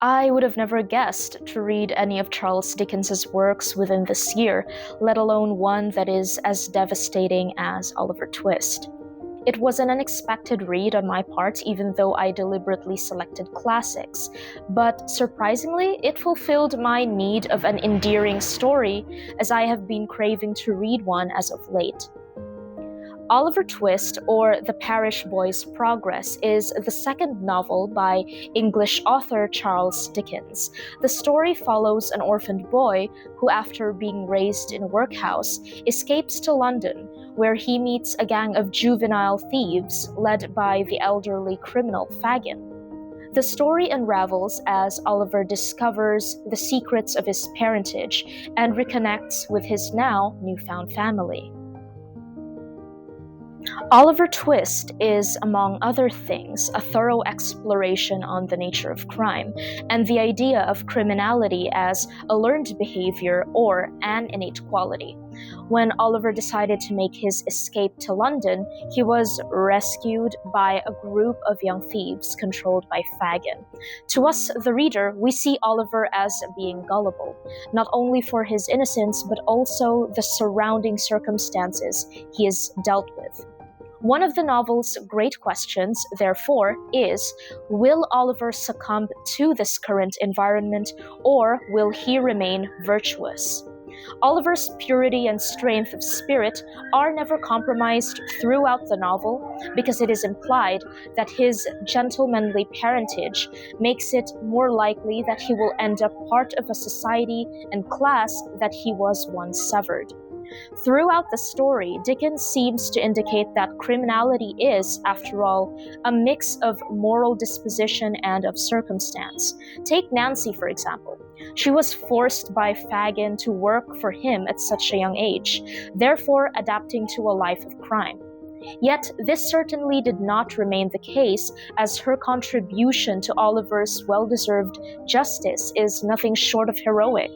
I would have never guessed to read any of Charles Dickens's works within this year, let alone one that is as devastating as Oliver Twist. It was an unexpected read on my part, even though I deliberately selected classics. But surprisingly, it fulfilled my need of an endearing story, as I have been craving to read one as of late. Oliver Twist, or The Parish Boy's Progress, is the second novel by English author Charles Dickens. The story follows an orphaned boy who, after being raised in a workhouse, escapes to London, where he meets a gang of juvenile thieves led by the elderly criminal Fagin. The story unravels as Oliver discovers the secrets of his parentage and reconnects with his now newfound family. Oliver Twist is, among other things, a thorough exploration on the nature of crime and the idea of criminality as a learned behavior or an innate quality. When Oliver decided to make his escape to London, he was rescued by a group of young thieves controlled by Fagin. To us, the reader, we see Oliver as being gullible, not only for his innocence but also the surrounding circumstances he is dealt with. One of the novel's great questions, therefore, is, will Oliver succumb to this current environment, or will he remain virtuous? Oliver's purity and strength of spirit are never compromised throughout the novel because it is implied that his gentlemanly parentage makes it more likely that he will end up part of a society and class that he was once severed. Throughout the story, Dickens seems to indicate that criminality is, after all, a mix of moral disposition and of circumstance. Take Nancy, for example. She was forced by Fagin to work for him at such a young age, therefore adapting to a life of crime. Yet this certainly did not remain the case, as her contribution to Oliver's well-deserved justice is nothing short of heroic.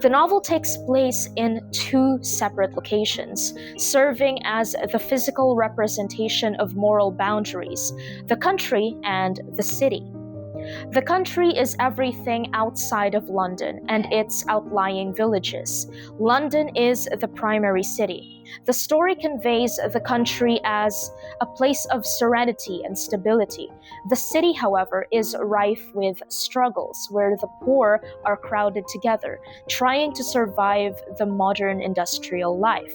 The novel takes place in two separate locations, serving as the physical representation of moral boundaries, the country and the city. The country is everything outside of London and its outlying villages. London is the primary city. The story conveys the country as a place of serenity and stability. The city, however, is rife with struggles where the poor are crowded together, trying to survive the modern industrial life.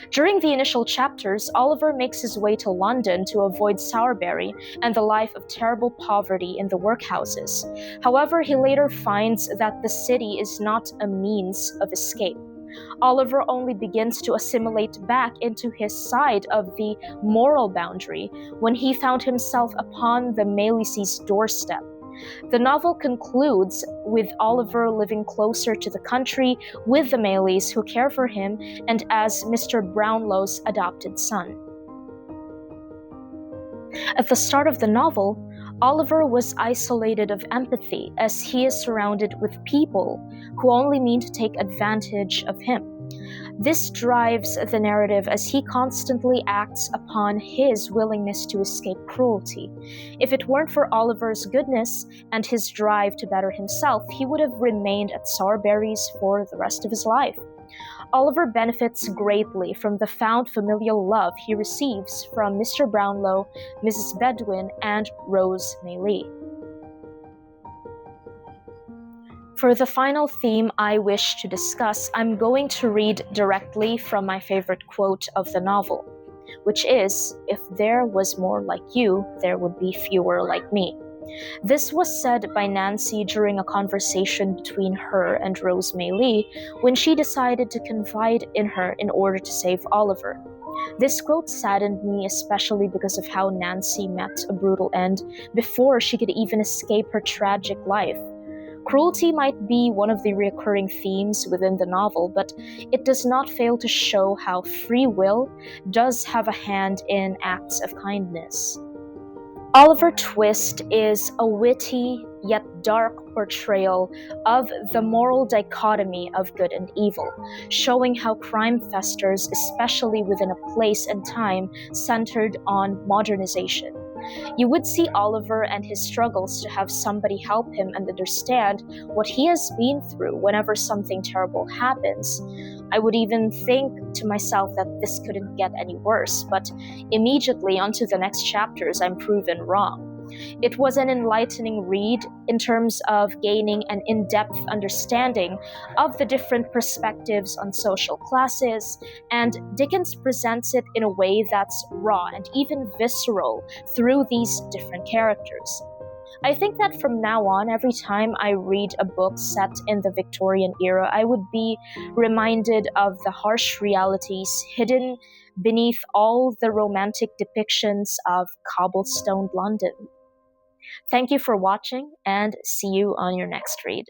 During the initial chapters, Oliver makes his way to London to avoid Sowerberry and the life of terrible poverty in the workhouses. However, he later finds that the city is not a means of escape. Oliver only begins to assimilate back into his side of the moral boundary when he found himself upon the Maelyse's doorstep. The novel concludes with Oliver living closer to the country with the Mayleys who care for him and as Mr. Brownlow's adopted son. At the start of the novel, Oliver was isolated of empathy as he is surrounded with people who only mean to take advantage of him. This drives the narrative as he constantly acts upon his willingness to escape cruelty. If it weren't for Oliver's goodness and his drive to better himself, he would have remained at Sowerberry's for the rest of his life. Oliver benefits greatly from the found familial love he receives from Mr. Brownlow, Mrs. Bedwin, and Rose Mayley. For the final theme I wish to discuss, I'm going to read directly from my favorite quote of the novel, which is, "If there was more like you, there would be fewer like me." This was said by Nancy during a conversation between her and Rose Mayley when she decided to confide in her in order to save Oliver. This quote saddened me especially because of how Nancy met a brutal end before she could even escape her tragic life. Cruelty might be one of the recurring themes within the novel, but it does not fail to show how free will does have a hand in acts of kindness. Oliver Twist is a witty yet dark portrayal of the moral dichotomy of good and evil, showing how crime festers, especially within a place and time centered on modernization. You would see Oliver and his struggles to have somebody help him and understand what he has been through whenever something terrible happens. I would even think to myself that this couldn't get any worse, but immediately onto the next chapters, I'm proven wrong. It was an enlightening read in terms of gaining an in-depth understanding of the different perspectives on social classes, and Dickens presents it in a way that's raw and even visceral through these different characters. I think that from now on, every time I read a book set in the Victorian era, I would be reminded of the harsh realities hidden beneath all the romantic depictions of cobblestoned London. Thank you for watching, and see you on your next read.